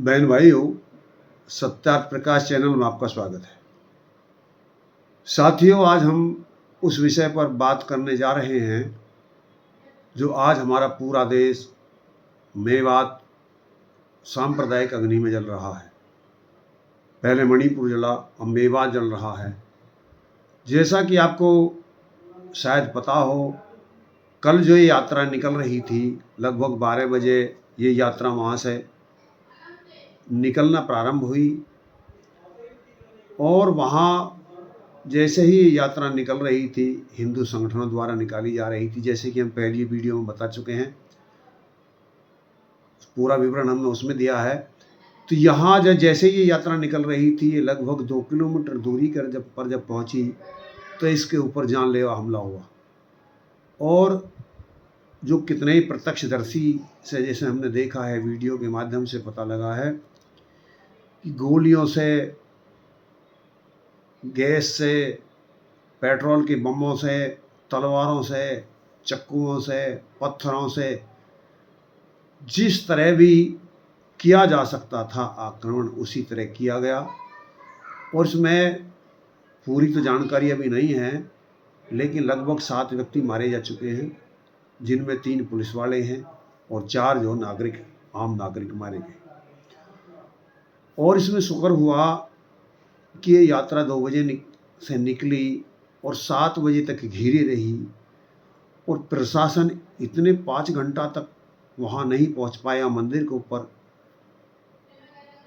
बहन भाइयों, सत्यार्थ प्रकाश चैनल में आपका स्वागत है। साथियों, आज हम उस विषय पर बात करने जा रहे हैं जो आज हमारा पूरा देश मेवात सांप्रदायिक अग्नि में जल रहा है। पहले मणिपुर जला, अब मेवात जल रहा है। जैसा कि आपको शायद पता हो, कल जो ये यात्रा निकल रही थी, लगभग 12 बजे ये यात्रा वहाँ से निकलना प्रारंभ हुई और वहाँ जैसे ही यात्रा निकल रही थी, हिंदू संगठनों द्वारा निकाली जा रही थी, जैसे कि हम पहली वीडियो में बता चुके हैं, पूरा विवरण हमने उसमें दिया है। तो यहाँ जैसे ये यात्रा निकल रही थी, ये लगभग 2 किलोमीटर दूरी कर जब पहुँची तो इसके ऊपर जानलेवा हमला हुआ। और जो कितने ही प्रत्यक्षदर्शी से जैसे हमने देखा है, वीडियो के माध्यम से पता लगा है कि गोलियों से, गैस से, पेट्रोल के बमों से, तलवारों से, चक्कुओं से, पत्थरों से, जिस तरह भी किया जा सकता था आक्रमण, उसी तरह किया गया। और इसमें पूरी तो जानकारी अभी नहीं है, लेकिन लगभग 7 व्यक्ति मारे जा चुके हैं, जिनमें 3 पुलिस वाले हैं और 4 जो आम नागरिक मारे गए। और इसमें शुक्र हुआ कि ये यात्रा 2 बजे से निकली और 7 बजे तक घिरी रही और प्रशासन इतने 5 घंटा तक वहाँ नहीं पहुँच पाया मंदिर के ऊपर।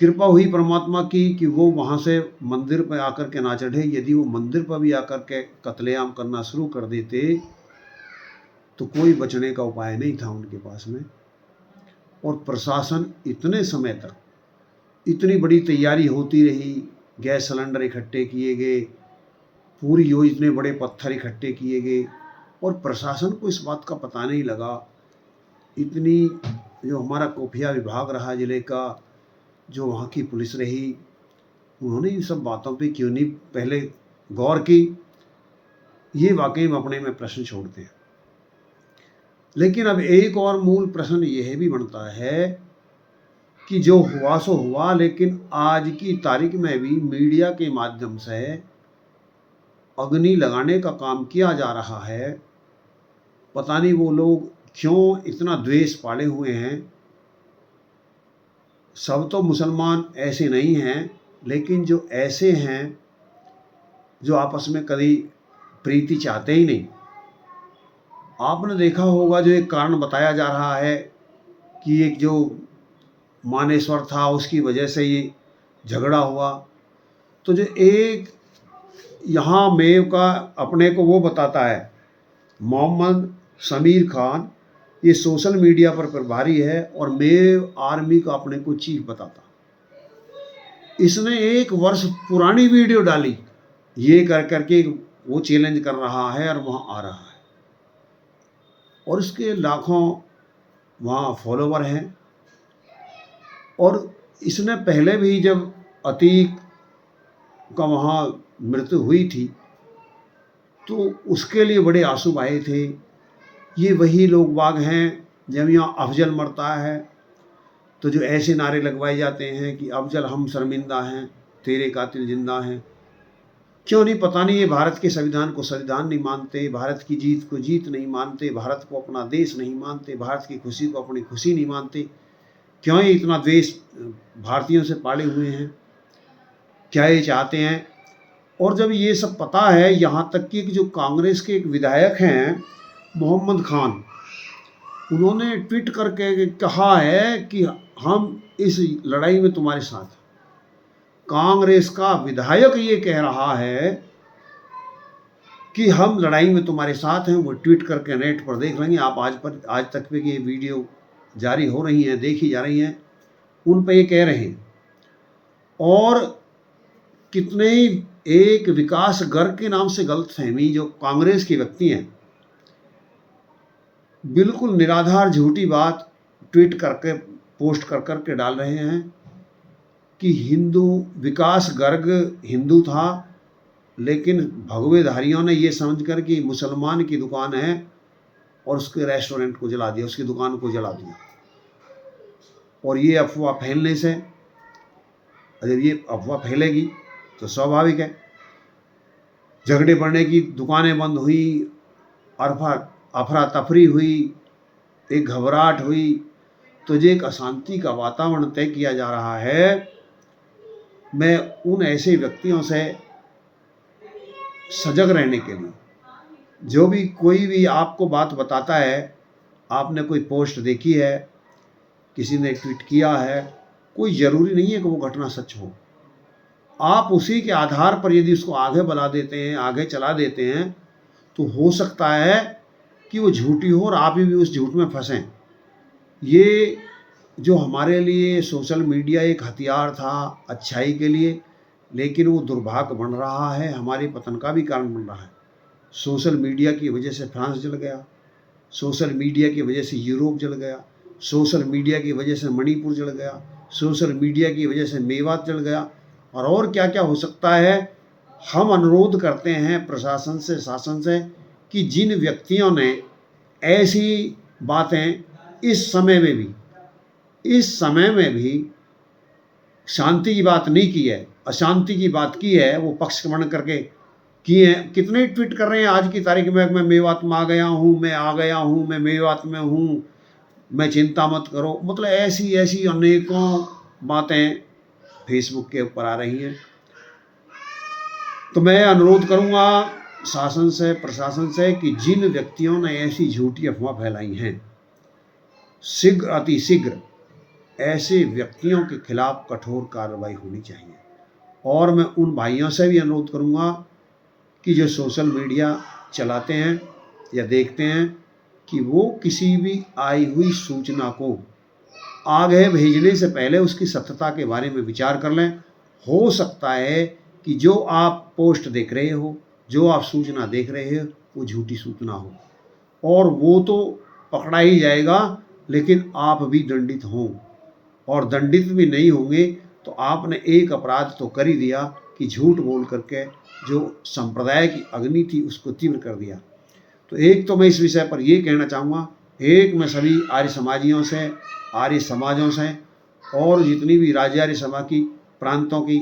कृपा हुई परमात्मा की कि वो वहाँ से मंदिर पर आकर के ना चढ़े। यदि वो मंदिर पर भी आकर के कत्लेआम करना शुरू कर देते तो कोई बचने का उपाय नहीं था उनके पास में। और प्रशासन इतने समय तक, इतनी बड़ी तैयारी होती रही, गैस सिलेंडर इकट्ठे किए गए, पूरी इतने बड़े पत्थर इकट्ठे किए गए और प्रशासन को इस बात का पता नहीं लगा। इतनी जो हमारा खुफिया विभाग रहा जिले का, जो वहाँ की पुलिस रही, उन्होंने इन सब बातों पे क्यों नहीं पहले गौर की, ये वाकई में अपने में प्रश्न छोड़ते हैं। लेकिन अब एक और मूल प्रश्न यह भी बनता है कि जो हुआ सो हुआ, लेकिन आज की तारीख में भी मीडिया के माध्यम से अग्नि लगाने का काम किया जा रहा है। पता नहीं वो लोग क्यों इतना द्वेष पाले हुए हैं। सब तो मुसलमान ऐसे नहीं हैं, लेकिन जो ऐसे हैं जो आपस में कभी प्रीति चाहते ही नहीं। आपने देखा होगा, जो एक कारण बताया जा रहा है कि एक जो मानेश्वर था, उसकी वजह से ये झगड़ा हुआ। तो जो एक यहाँ मेव का अपने को वो बताता है, मोहम्मद समीर खान, ये सोशल मीडिया पर प्रभारी है और मेव आर्मी का अपने को चीफ बताता। इसने 1 वर्ष पुरानी वीडियो डाली, ये कर करके वो चैलेंज कर रहा है और वहाँ आ रहा है। और इसके लाखों वहाँ फॉलोवर हैं। और इसने पहले भी जब अतीक का वहाँ मृत्यु हुई थी तो उसके लिए बड़े आंसू बहाए थे। ये वही लोग बाग हैं, जब यहाँ अफजल मरता है तो जो ऐसे नारे लगवाए जाते हैं कि अफजल हम शर्मिंदा हैं, तेरे कातिल जिंदा हैं। क्यों नहीं, पता नहीं। ये भारत के संविधान को संविधान नहीं मानते, भारत की जीत को जीत नहीं मानते, भारत को अपना देश नहीं मानते, भारत की खुशी को अपनी खुशी नहीं मानते। क्यों ये इतना द्वेष भारतीयों से पाले हुए हैं? क्या ये चाहते हैं? और जब ये सब पता है, यहाँ तक कि जो कांग्रेस के एक विधायक हैं मोहम्मद खान, उन्होंने ट्वीट करके कहा है कि हम इस लड़ाई में तुम्हारे साथ। कांग्रेस का विधायक ये कह रहा है कि हम लड़ाई में तुम्हारे साथ हैं। वो ट्वीट करके नेट पर देख लेंगे आप, आज तक पे ये वीडियो जारी हो रही हैं, देखी जा रही हैं, उन पे ये कह रहे हैं। और कितने एक विकास गर्ग के नाम से गलतफहमी जो कांग्रेस के व्यक्ति हैं, बिल्कुल निराधार झूठी बात ट्वीट करके पोस्ट कर करके डाल रहे हैं कि विकास गर्ग हिंदू था, लेकिन भगवेधारियों ने ये समझ कर कि मुसलमान की दुकान है और उसके रेस्टोरेंट को जला दिया, उसकी दुकान को जला दिया। और ये अफवाह फैलने से और जब ये अफवाह फैलेगी तो स्वाभाविक है झगड़े बढ़ने की, दुकानें बंद हुई, अफरा तफरी हुई, एक घबराहट हुई, तो जो एक अशांति का वातावरण तय किया जा रहा है। मैं उन ऐसे व्यक्तियों से सजग रहने के लिए, जो भी कोई भी आपको बात बताता है, आपने कोई पोस्ट देखी है, किसी ने ट्वीट किया है, कोई ज़रूरी नहीं है कि वो घटना सच हो। आप उसी के आधार पर यदि उसको आगे बढ़ा देते हैं, आगे चला देते हैं, तो हो सकता है कि वो झूठी हो और आप भी उस झूठ में फंसें। ये जो हमारे लिए सोशल मीडिया एक हथियार था अच्छाई के लिए, लेकिन वो दुर्भाग्य बन रहा है, हमारे पतन का भी कारण बन रहा है। सोशल मीडिया की वजह से फ्रांस जल गया, सोशल मीडिया की वजह से यूरोप जल गया, सोशल मीडिया की वजह से मणिपुर जल गया, सोशल मीडिया की वजह से मेवात जल गया, और क्या क्या हो सकता है। हम अनुरोध करते हैं प्रशासन से, शासन से, कि जिन व्यक्तियों ने ऐसी बातें इस समय में भी शांति की बात नहीं की है, अशांति की बात की है, वो पक्षगमन करके किए हैं। कितने ट्वीट कर रहे हैं आज की तारीख में, मैं मेवात में आ गया हूँ, मैं मेवात में हूँ, मैं चिंता मत करो। मतलब ऐसी ऐसी अनेकों बातें फेसबुक के ऊपर आ रही हैं। तो मैं अनुरोध करूँगा शासन से, प्रशासन से, कि जिन व्यक्तियों ने ऐसी झूठी अफवाह फैलाई हैं, शीघ्र अतिशीघ्र ऐसे व्यक्तियों के खिलाफ कठोर कार्रवाई होनी चाहिए। और मैं उन भाइयों से भी अनुरोध करूँगा कि जो सोशल मीडिया चलाते हैं या देखते हैं, कि वो किसी भी आई हुई सूचना को आगे भेजने से पहले उसकी सत्यता के बारे में विचार कर लें। हो सकता है कि जो आप पोस्ट देख रहे हो, जो आप सूचना देख रहे हो, वो झूठी सूचना हो, और वो तो पकड़ा ही जाएगा, लेकिन आप भी दंडित हों। और दंडित भी नहीं होंगे तो आपने एक अपराध तो कर ही दिया कि झूठ बोल करके जो संप्रदाय की अग्नि थी उसको तीव्र कर दिया। तो एक तो मैं इस विषय पर ये कहना चाहूँगा, एक मैं सभी आर्य समाजियों से, आर्य समाजों से, और जितनी भी राज्यार्य सभा की प्रांतों की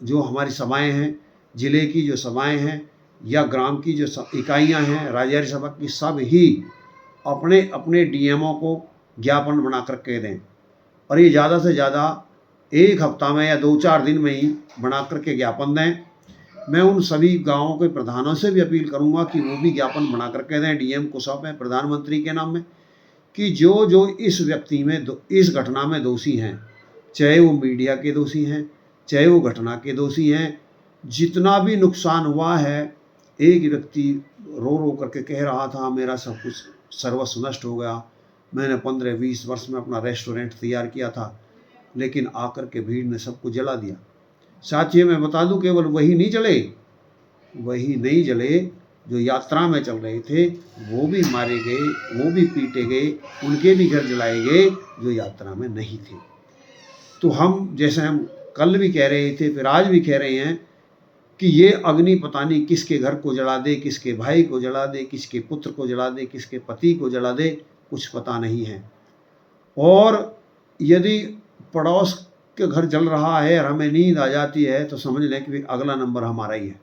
जो हमारी सभाएं हैं, ज़िले की जो सभाएं हैं या ग्राम की जो इकाइयां हैं राज्यार्य सभा की, सब ही अपने अपने डीएमओ को ज्ञापन बना कर कह दें, और ये ज़्यादा से ज़्यादा एक हफ्ता में या 2-4 दिन में ही बना करके ज्ञापन दें। मैं उन सभी गांवों के प्रधानों से भी अपील करूंगा कि वो भी ज्ञापन बना करके दें डीएम को सौंपें प्रधानमंत्री के नाम में, कि जो जो इस व्यक्ति में इस घटना में दोषी हैं, चाहे वो मीडिया के दोषी हैं, चाहे वो घटना के दोषी हैं, जितना भी नुकसान हुआ है। एक व्यक्ति रो रो करके कह रहा था, मेरा सब कुछ सर्वस्व नष्ट हो गया, मैंने 15-20 वर्ष में अपना रेस्टोरेंट तैयार किया था, लेकिन आकर के भीड़ ने सब कुछ जला दिया। साथियों, मैं बता दूं, केवल वही नहीं जले जो यात्रा में चल रहे थे, वो भी मारे गए, वो भी पीटे गए, उनके भी घर जलाए गए जो यात्रा में नहीं थे। तो हम, जैसे हम कल भी कह रहे थे, फिर आज भी कह रहे हैं कि ये अग्नि पता नहीं किसके घर को जला दे, किसके भाई को जला दे, किसके पुत्र को जला दे, किसके पति को जला दे, कुछ पता नहीं है। और यदि पड़ोस के घर जल रहा है और हमें नींद आ जाती है, तो समझ लें कि अगला नंबर हमारा ही है।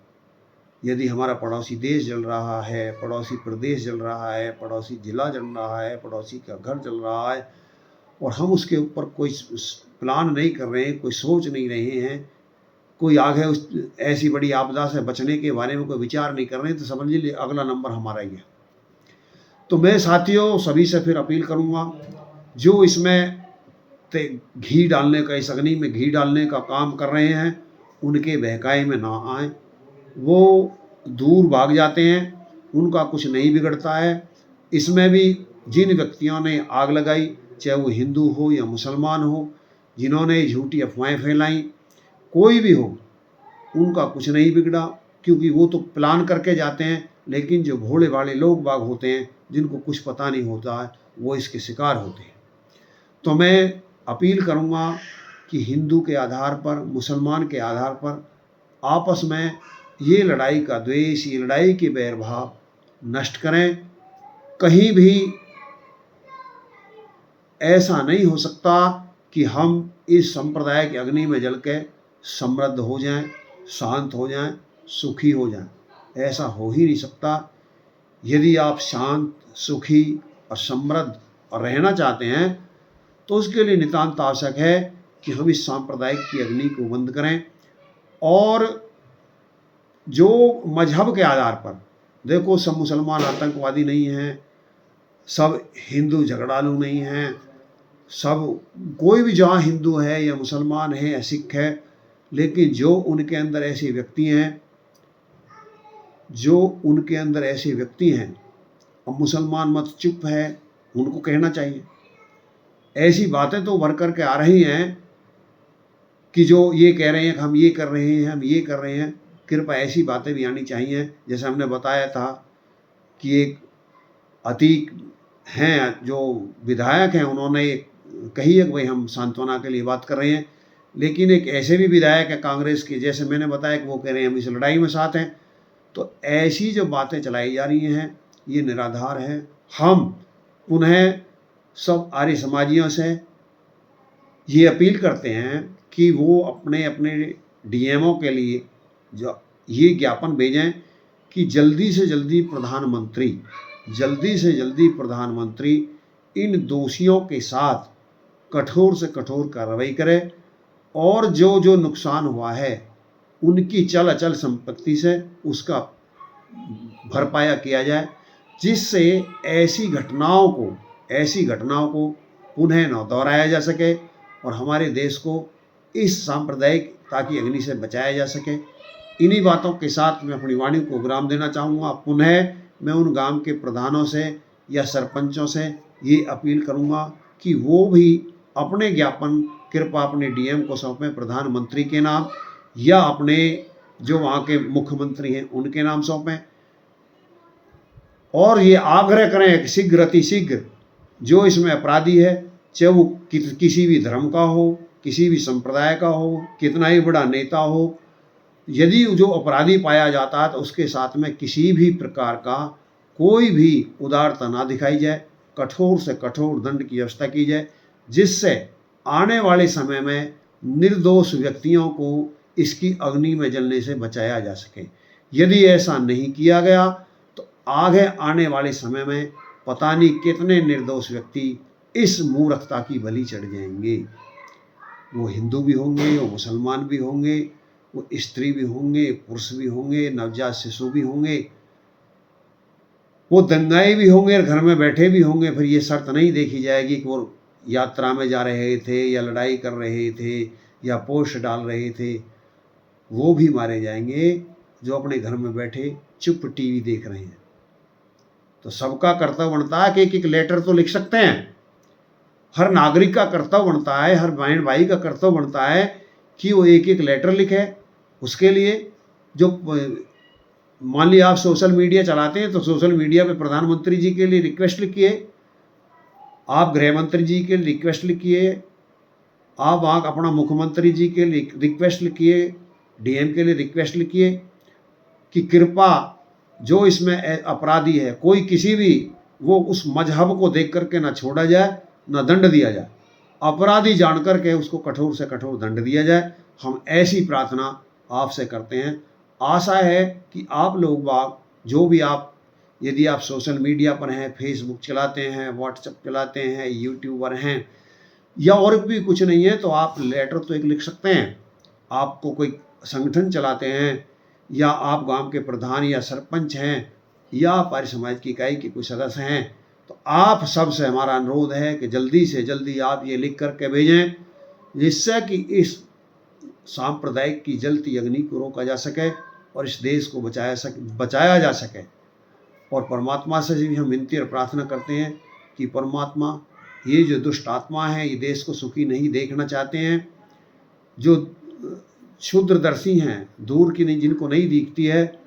यदि हमारा पड़ोसी देश जल रहा है, पड़ोसी प्रदेश जल रहा है, पड़ोसी जिला जल रहा है, पड़ोसी का घर जल रहा है, और हम उसके ऊपर कोई प्लान नहीं कर रहे हैं, कोई सोच नहीं रहे हैं, कोई आगे उस ऐसी बड़ी आपदा से बचने के बारे में कोई विचार नहीं कर रहे हैं, तो समझ लीजिए अगला नंबर हमारा ही है। तो मैं साथियों सभी से फिर अपील करूँगा, जो इसमें घी डालने का, इस अग्नि में घी डालने का काम कर रहे हैं, उनके बहकाए में ना आए। वो दूर भाग जाते हैं, उनका कुछ नहीं बिगड़ता है। इसमें भी जिन व्यक्तियों ने आग लगाई, चाहे वो हिंदू हो या मुसलमान हो, जिन्होंने झूठी अफवाहें फैलाई, कोई भी हो, उनका कुछ नहीं बिगड़ा, क्योंकि वो तो प्लान करके जाते हैं। लेकिन जो भोले भाले लोग बाग होते हैं, जिनको कुछ पता नहीं होता है, वो इसके शिकार होते हैं। तो मैं अपील करूँगा कि हिंदू के आधार पर, मुसलमान के आधार पर आपस में ये लड़ाई का द्वेष, ये लड़ाई के बैरभाव नष्ट करें। कहीं भी ऐसा नहीं हो सकता कि हम इस संप्रदाय की अग्नि में जल के समृद्ध हो जाएं, शांत हो जाएं, सुखी हो जाएं। ऐसा हो ही नहीं सकता। यदि आप शांत, सुखी और समृद्ध और रहना चाहते हैं तो उसके लिए नितांत आवश्यक है कि हम इस सांप्रदायिक की अग्नि को बंद करें। और जो मजहब के आधार पर, देखो सब मुसलमान आतंकवादी नहीं हैं, सब हिंदू झगड़ालू नहीं हैं, सब कोई भी जहाँ हिंदू है या मुसलमान है या सिख है, लेकिन जो उनके अंदर ऐसे व्यक्ति हैं, अब मुसलमान मत चुप है, उनको कहना चाहिए। ऐसी बातें तो उभर करके आ रही हैं कि जो ये कह रहे हैं कि हम ये कर रहे हैं, हम ये कर रहे हैं। कृपया ऐसी बातें भी आनी चाहिए। जैसे हमने बताया था कि एक अतीक हैं जो विधायक हैं, उन्होंने कही है कि भाई हम सांत्वना के लिए बात कर रहे हैं, लेकिन एक ऐसे भी विधायक है कांग्रेस के, जैसे मैंने बताया कि वो कह रहे हैं हम इस लड़ाई में साथ हैं। तो ऐसी जो बातें चलाई जा रही हैं ये निराधार है। हम पुनः सब आर्य समाजियों से ये अपील करते हैं कि वो अपने अपने डीएमओ के लिए जो ये ज्ञापन भेजें कि जल्दी से जल्दी प्रधानमंत्री इन दोषियों के साथ कठोर से कठोर कार्रवाई करे और जो जो नुकसान हुआ है उनकी चल अचल संपत्ति से उसका भरपाया किया जाए, जिससे ऐसी घटनाओं को पुनः न दोहराया जा सके और हमारे देश को इस सांप्रदायिकता की अग्नि से बचाया जा सके। इन्हीं बातों के साथ मैं अपनी वाणी को विराम देना चाहूँगा। पुनः मैं उन गांव के प्रधानों से या सरपंचों से ये अपील करूँगा कि वो भी अपने ज्ञापन कृपया अपने डीएम को सौंपें, प्रधानमंत्री के नाम या अपने जो वहाँ के मुख्यमंत्री हैं उनके नाम सौंपें, और ये आग्रह करें कि शीघ्र अतिशीघ्र जो इसमें अपराधी है, चाहे वो किसी भी धर्म का हो, किसी भी संप्रदाय का हो, कितना ही बड़ा नेता हो, यदि जो अपराधी पाया जाता है तो उसके साथ में किसी भी प्रकार का कोई भी उदारता ना दिखाई जाए, कठोर से कठोर दंड की व्यवस्था की जाए, जिससे आने वाले समय में निर्दोष व्यक्तियों को इसकी अग्नि में जलने से बचाया जा सके। यदि ऐसा नहीं किया गया तो आगे आने वाले समय में पता नहीं कितने निर्दोष व्यक्ति इस मूर्खता की बलि चढ़ जाएंगे। वो हिंदू भी होंगे, वो मुसलमान भी होंगे, वो स्त्री भी होंगे, पुरुष भी होंगे, नवजात शिशु भी होंगे, वो दंगाई भी होंगे, घर में बैठे भी होंगे। फिर ये शर्त नहीं देखी जाएगी कि वो यात्रा में जा रहे थे या लड़ाई कर रहे थे या पोस्ट डाल रहे थे, वो भी मारे जाएंगे जो अपने घर में बैठे चुप टीवी देख रहे हैं। तो सबका कर्तव्य बनता है कि एक एक लेटर तो लिख सकते हैं। हर नागरिक का कर्तव्य बनता है, हर बहन भाई का कर्तव्य बनता है कि वो एक एक लेटर लिखे। उसके लिए जो मान लिया आप सोशल मीडिया चलाते हैं तो सोशल मीडिया पे प्रधानमंत्री जी के लिए रिक्वेस्ट लिखिए, आप गृह मंत्री जी के लिए रिक्वेस्ट लिखिए, आप वहाँ अपना मुख्यमंत्री जी के लिए रिक्वेस्ट लिखिए, डीएम के लिए रिक्वेस्ट लिखिए कि कृपा जो इसमें अपराधी है कोई किसी भी वो उस मजहब को देख करके ना छोड़ा जाए ना दंड दिया जाए, अपराधी जान करके उसको कठोर से कठोर दंड दिया जाए। हम ऐसी प्रार्थना आपसे करते हैं। आशा है कि आप लोग बाग जो भी आप, यदि आप सोशल मीडिया पर हैं, फेसबुक चलाते हैं, व्हाट्सएप चलाते हैं, यूट्यूबर हैं या और भी कुछ नहीं है तो आप लेटर तो एक लिख सकते हैं। आपको कोई संगठन चलाते हैं या आप गांव के प्रधान या सरपंच हैं या आप आर्य समाज की इकाई के कोई सदस्य हैं तो आप सबसे हमारा अनुरोध है कि जल्दी से जल्दी आप ये लिख करके भेजें, जिससे कि इस सांप्रदायिक की जलती अग्नि को रोका जा सके और इस देश को बचाया जा सके। और परमात्मा से भी हम विनती और प्रार्थना करते हैं कि परमात्मा ये जो दुष्ट आत्मा है ये देश को सुखी नहीं देखना चाहते हैं, जो क्षुद्रदर्शी हैं, दूर की नहीं, जिनको नहीं दिखती है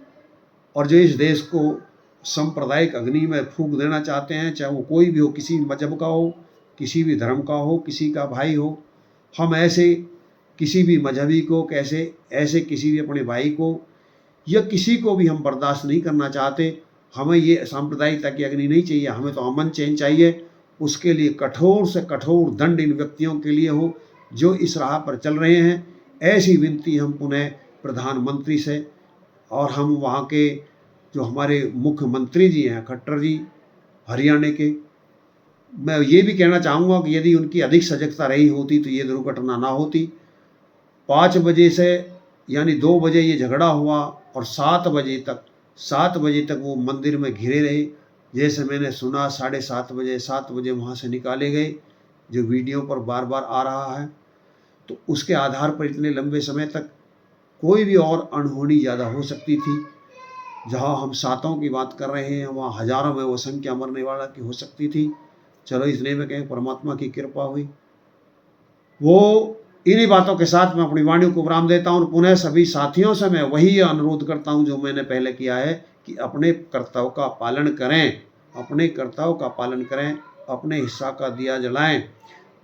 और जो इस देश को सांप्रदायिक अग्नि में फूंक देना चाहते हैं, चाहे वो कोई भी हो, किसी भी मजहब का हो, किसी भी धर्म का हो, किसी का भाई हो। हम ऐसे किसी भी मजहबी को ऐसे किसी भी अपने भाई को या किसी को भी हम बर्दाश्त नहीं करना चाहते। हमें ये सांप्रदायिकता की अग्नि नहीं चाहिए, हमें तो अमन चैन चाहिए। उसके लिए कठोर से कठोर दंड इन व्यक्तियों के लिए हो जो इस राह पर चल रहे हैं। ऐसी विनती हम पुनः प्रधानमंत्री से और हम वहाँ के जो हमारे मुख्यमंत्री जी हैं खट्टर जी हरियाणा के, मैं ये भी कहना चाहूँगा कि यदि उनकी अधिक सजगता रही होती तो ये दुर्घटना ना होती। 5 बजे से यानी 2 बजे ये झगड़ा हुआ और 7 बजे तक वो मंदिर में घिरे रहे। जैसे मैंने सुना 7:30 बजे वहाँ से निकाले गए, जो वीडियो पर बार बार आ रहा है। तो उसके आधार पर इतने लंबे समय तक कोई भी और अनहोनी ज़्यादा हो सकती थी। जहाँ हम सातों की बात कर रहे हैं वहाँ हजारों में वो संख्या मरने वाला की हो सकती थी। चलो इसलिए मैं कहें परमात्मा की कृपा हुई। वो इन्हीं बातों के साथ मैं अपनी वाणी को विराम देता हूँ और पुनः सभी साथियों से मैं वही अनुरोध करता हूँ जो मैंने पहले किया है कि अपने कर्तव्य का पालन करें, अपने हिस्सा का दिया जलाएं,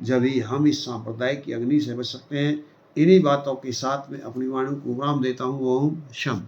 जब ही हम इस सांप्रदाय की अग्नि से बच सकते हैं। इन्हीं बातों के साथ में अपनी वाणी को विराम देता हूँ। ओम शम।